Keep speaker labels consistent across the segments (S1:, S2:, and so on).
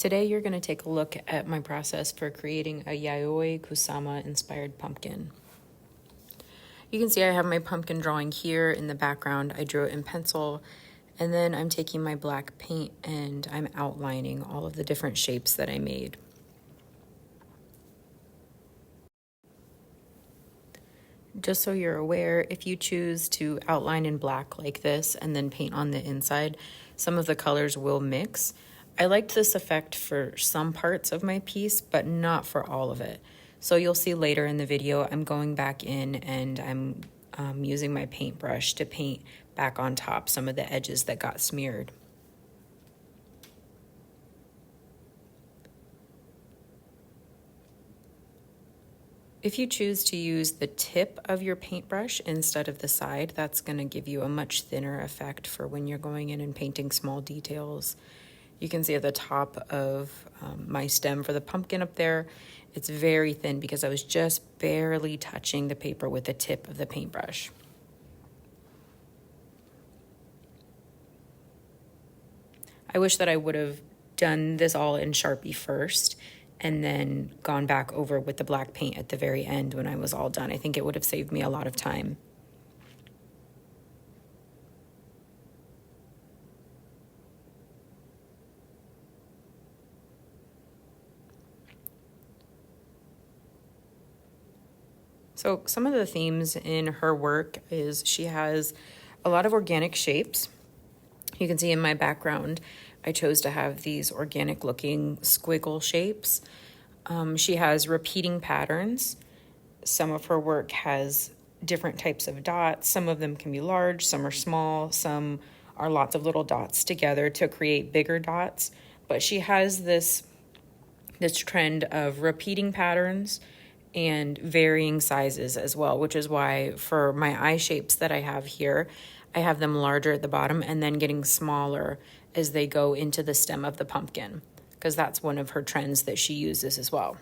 S1: Today you're going to take a look at my process for creating a Yayoi Kusama inspired pumpkin. You can see I have my pumpkin drawing here in the background. I drew it in pencil, and then I'm taking my black paint and I'm outlining all of the different shapes that I made. Just so you're aware, if you choose to outline in black like this and then paint on the inside, some of the colors will mix. I liked this effect for some parts of my piece, but not for all of it. So you'll see later in the video, I'm going back in and I'm using my paintbrush to paint back on top some of the edges that got smeared. If you choose to use the tip of your paintbrush instead of the side, that's going to give you a much thinner effect for when you're going in and painting small details. You can see at the top of my stem for the pumpkin up there, it's very thin because I was just barely touching the paper with the tip of the paintbrush. I wish that I would have done this all in Sharpie first and then gone back over with the black paint at the very end when I was all done. I think it would have saved me a lot of time. So some of the themes in her work is she has a lot of organic shapes. You can see in my background, I chose to have these organic looking squiggle shapes. She has repeating patterns. Some of her work has different types of dots. Some of them can be large, some are small, some are lots of little dots together to create bigger dots. But she has this trend of repeating patterns and varying sizes as well, which is why for my eye shapes that I have here, I have them larger at the bottom and then getting smaller as they go into the stem of the pumpkin, because that's one of her trends that she uses as well.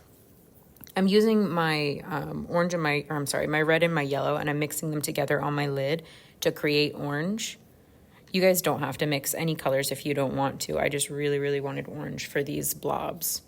S1: I'm using my my red and my yellow, and I'm mixing them together on my lid to create orange. You guys don't have to mix any colors if you don't want to. I just really, really wanted orange for these blobs.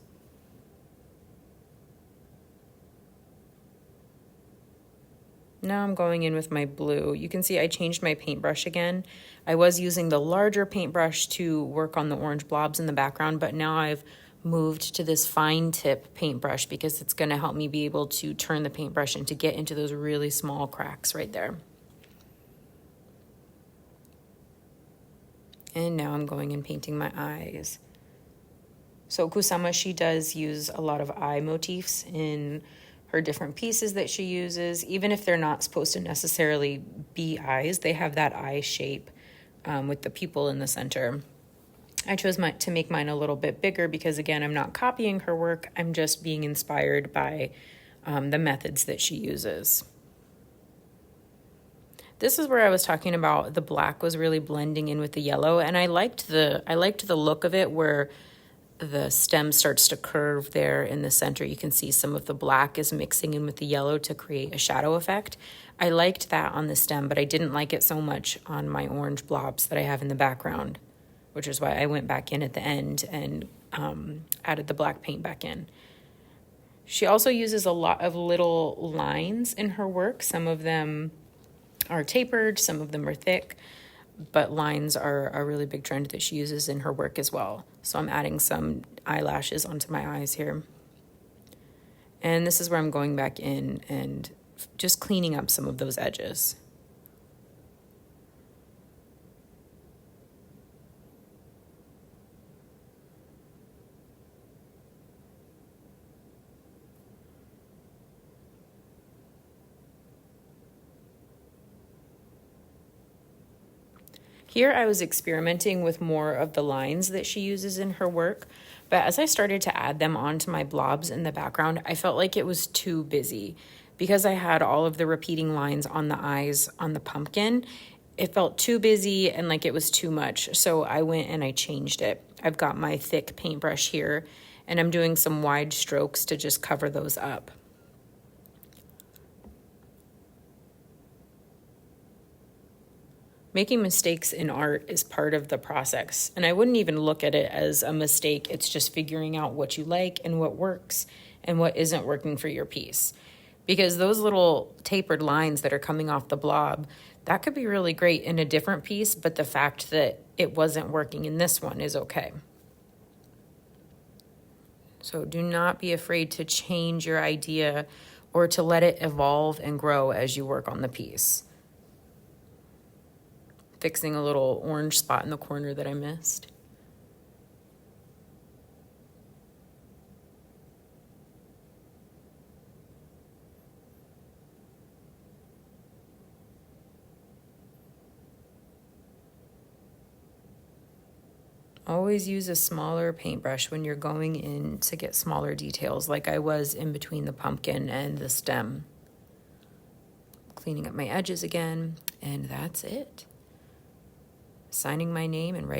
S1: Now I'm going in with my blue. You can see I changed my paintbrush again. I was using the larger paintbrush to work on the orange blobs in the background, but now I've moved to this fine tip paintbrush because it's going to help me be able to turn the paintbrush and to get into those really small cracks right there. And now I'm going and painting my eyes. So Kusama, she does use a lot of eye motifs in her different pieces that she uses. Even if they're not supposed to necessarily be eyes, they have that eye shape with the pupil in the center. I chose to make mine a little bit bigger because, again, I'm not copying her work. I'm just being inspired by the methods that she uses. This is where I was talking about the black was really blending in with the yellow, and I liked the look of it where the stem starts to curve there in the center. You can see some of the black is mixing in with the yellow to create a shadow effect. I liked that on the stem, but I didn't like it so much on my orange blobs that I have in the background, which is why I went back in at the end and added the black paint back in. She also uses a lot of little lines in her work. Some of them are tapered, some of them are thick, but lines are a really big trend that she uses in her work as well. So I'm adding some eyelashes onto my eyes here. And this is where I'm going back in and just cleaning up some of those edges. Here I was experimenting with more of the lines that she uses in her work, but as I started to add them onto my blobs in the background, I felt like it was too busy. Because I had all of the repeating lines on the eyes on the pumpkin, it felt too busy and like it was too much. So I went and I changed it. I've got my thick paintbrush here, and I'm doing some wide strokes to just cover those up. Making mistakes in art is part of the process. And I wouldn't even look at it as a mistake. It's just figuring out what you like and what works and what isn't working for your piece. Because those little tapered lines that are coming off the blob, that could be really great in a different piece, but the fact that it wasn't working in this one is okay. So do not be afraid to change your idea or to let it evolve and grow as you work on the piece. Fixing a little orange spot in the corner that I missed. Always use a smaller paintbrush when you're going in to get smaller details, like I was in between the pumpkin and the stem. Cleaning up my edges again, and that's it. Signing my name and writing